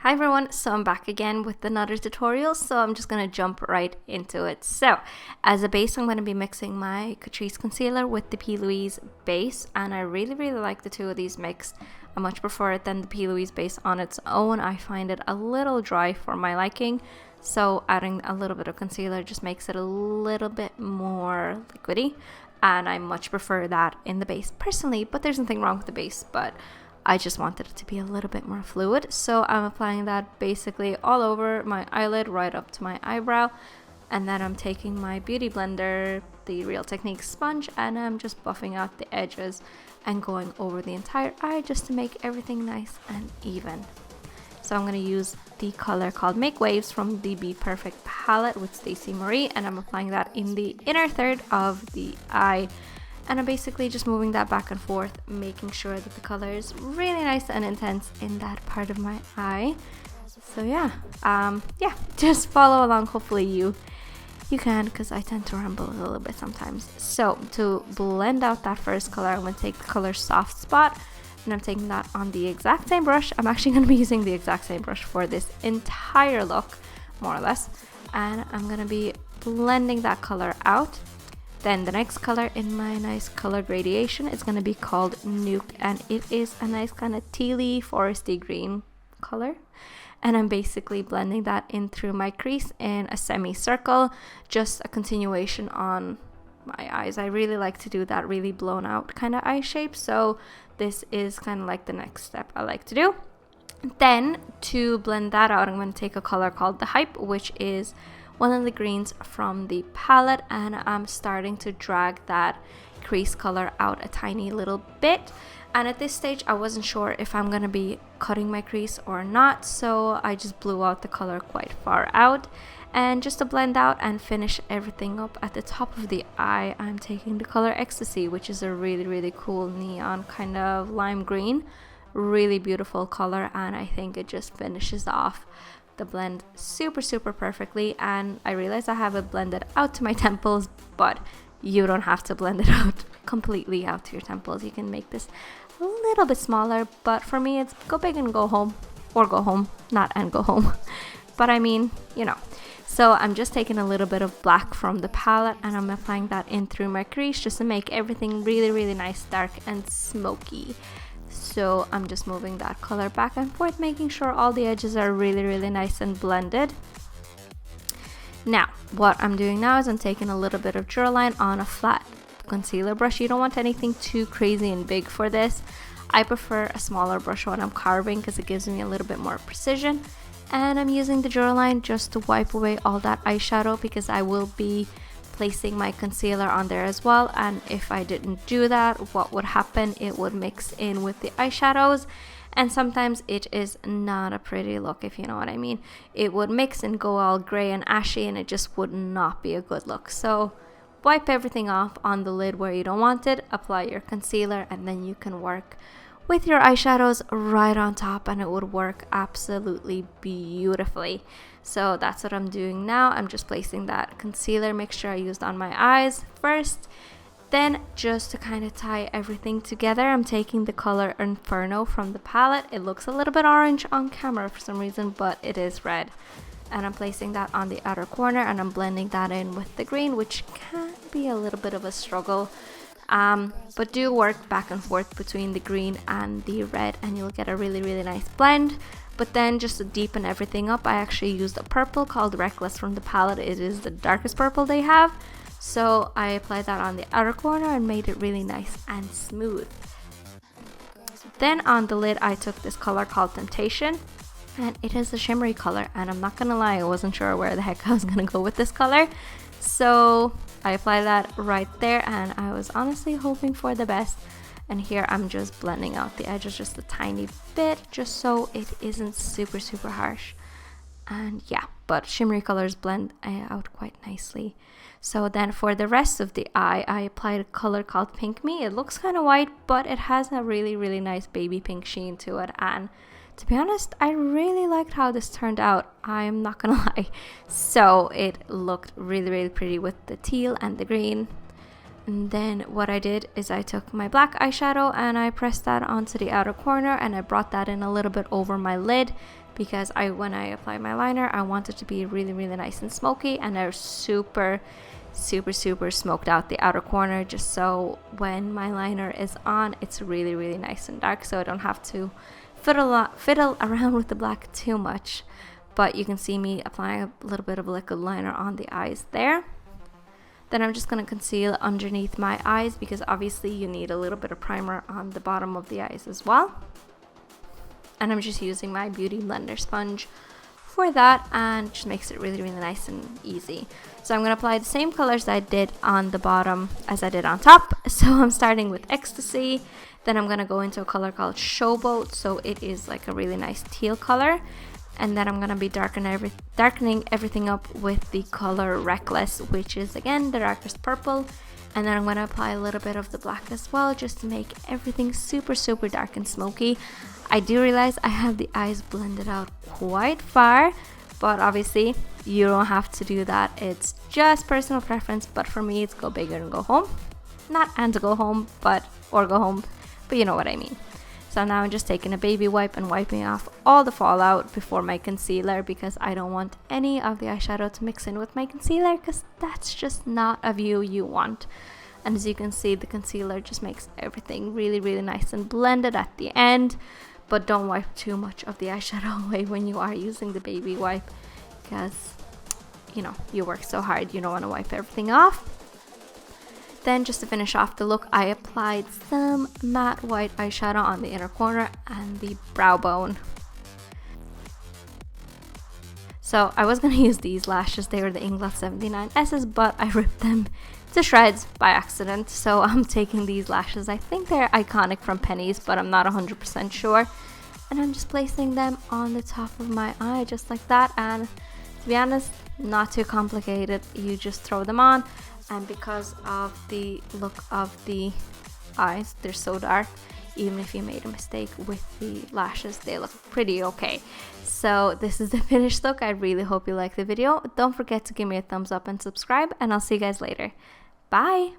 Hi everyone, so I'm back again with another tutorial, so I'm just going to jump right into it. So as a base, I'm going to be mixing my Catrice Concealer with the Plouise Base, and I really like the two of these mixed. I much prefer it than the Plouise Base on its own. I find it a little dry for my liking, so adding a little bit of concealer just makes it a little bit more liquidy, and I much prefer that in the base personally, but there's nothing wrong with the base, but I just wanted it to be a little bit more fluid. So I'm applying that basically all over my eyelid right up to my eyebrow, and then I'm taking my beauty blender, the Real Techniques sponge, and I'm just buffing out the edges and going over the entire eye just to make everything nice and even. So I'm going to use the color called Make Waves from the bPerfect palette with Stacey Marie, and I'm applying that in the inner third of the eye. And I'm basically just moving that back and forth, making sure that the color is really nice and intense in that part of my eye. So yeah, just follow along. Hopefully you can, because I tend to ramble a little bit sometimes. So to blend out that first color, I'm going to take the color Soft Spot, and I'm taking that on the exact same brush. I'm actually going to be using the exact same brush for this entire look, more or less. And I'm going to be blending that color out. Then the next color in my nice color gradation is going to be called Nuke, and it is a nice kind of tealy foresty green color. And I'm basically blending that in through my crease in a semicircle, just a continuation on my eyes. I really like to do that really blown out kind of eye shape, so this is kind of like the next step I like to do. Then to blend that out, I'm going to take a color called the Hype, which is one of the greens from the palette, and I'm starting to drag that crease color out a tiny little bit. And at this stage I wasn't sure if I'm going to be cutting my crease or not, so I just blew out the color quite far out. And just to blend out and finish everything up at the top of the eye, I'm taking the color Ecstasy, which is a really cool neon kind of lime green. Really beautiful color, and I think it just finishes off the blend super perfectly. And I realize I have it blended out to my temples, but you don't have to blend it out completely out to your temples. You can make this a little bit smaller, but for me it's go big and go home, or go home, not and go home. But I mean, you know. So I'm just taking a little bit of black from the palette, and I'm applying that in through my crease just to make everything really nice, dark and smoky. So I'm just moving that color back and forth, making sure all the edges are really nice and blended. Now, what I'm doing now is I'm taking a little bit of Duraline on a flat concealer brush. You don't want anything too crazy and big for this. I prefer a smaller brush when I'm carving because it gives me a little bit more precision. And I'm using the Duraline just to wipe away all that eyeshadow, because I will be placing my concealer on there as well, and if I didn't do that, what would happen? It would mix in with the eyeshadows, and sometimes it is not a pretty look, if you know what I mean. It would mix and go all gray and ashy, and it just would not be a good look. So wipe everything off on the lid where you don't want it, apply your concealer, and then you can work with your eyeshadows right on top, and it would work absolutely beautifully. So that's what I'm doing now. I'm just placing that concealer mixture I used on my eyes first. Then just to kind of tie everything together, I'm taking the color Inferno from the palette. It looks a little bit orange on camera for some reason, but it is red. And I'm placing that on the outer corner, and I'm blending that in with the green, which can be a little bit of a struggle. But do work back and forth between the green and the red, and you'll get a really nice blend. But then just to deepen everything up, I actually used a purple called Reckless from the palette. It is the darkest purple they have. So I applied that on the outer corner and made it really nice and smooth. Then on the lid, I took this color called Temptation, and it is a shimmery color. And I'm not gonna lie, I wasn't sure where the heck I was gonna go with this color. So I applied that right there, and I was honestly hoping for the best. And here I'm just blending out the edges just a tiny bit, just so it isn't super harsh. And yeah, but shimmery colors blend out quite nicely. So then for the rest of the eye, I applied a color called Pink Me. It looks kind of white, but it has a really nice baby pink sheen to it. And to be honest, I really liked how this turned out. I'm not gonna lie. So it looked really pretty with the teal and the green. And then what I did is I took my black eyeshadow and I pressed that onto the outer corner, and I brought that in a little bit over my lid because when I apply my liner, I want it to be really, really nice and smoky, and they're super smoked out the outer corner, just so when my liner is on, it's really, really nice and dark, so I don't have to fiddle around with the black too much. But you can see me applying a little bit of liquid liner on the eyes there. Then I'm just going to conceal underneath my eyes, because obviously you need a little bit of primer on the bottom of the eyes as well. And I'm just using my Beauty Blender sponge for that, and just makes it really, really nice and easy. So I'm going to apply the same colors I did on the bottom as I did on top. So I'm starting with Ecstasy, then I'm going to go into a color called Showboat, so it is like a really nice teal color. And then I'm going to be darkening everything up with the color Reckless, which is again the darkest purple. And then I'm going to apply a little bit of the black as well, just to make everything super dark and smoky. I do realize I have the eyes blended out quite far, but obviously you don't have to do that. It's just personal preference, but for me it's go bigger and go home. Not and to go home, or go home, but you know what I mean. So now I'm just taking a baby wipe and wiping off all the fallout before my concealer, because I don't want any of the eyeshadow to mix in with my concealer, because that's just not a view you want. And as you can see, the concealer just makes everything really, really nice and blended at the end. But don't wipe too much of the eyeshadow away when you are using the baby wipe, because, you know, you work so hard, you don't want to wipe everything off. Then just to finish off the look, I applied some matte white eyeshadow on the inner corner and the brow bone. So I was going to use these lashes, they were the Inglot 79S's, but I ripped them to shreds by accident. So I'm taking these lashes, I think they're Iconic from Penny's, but I'm not 100% sure. And I'm just placing them on the top of my eye, just like that. And to be honest, not too complicated, you just throw them on. And because of the look of the eyes, they're so dark, even if you made a mistake with the lashes, they look pretty okay. So this is the finished look. I really hope you like the video. Don't forget to give me a thumbs up and subscribe, and I'll see you guys later. Bye!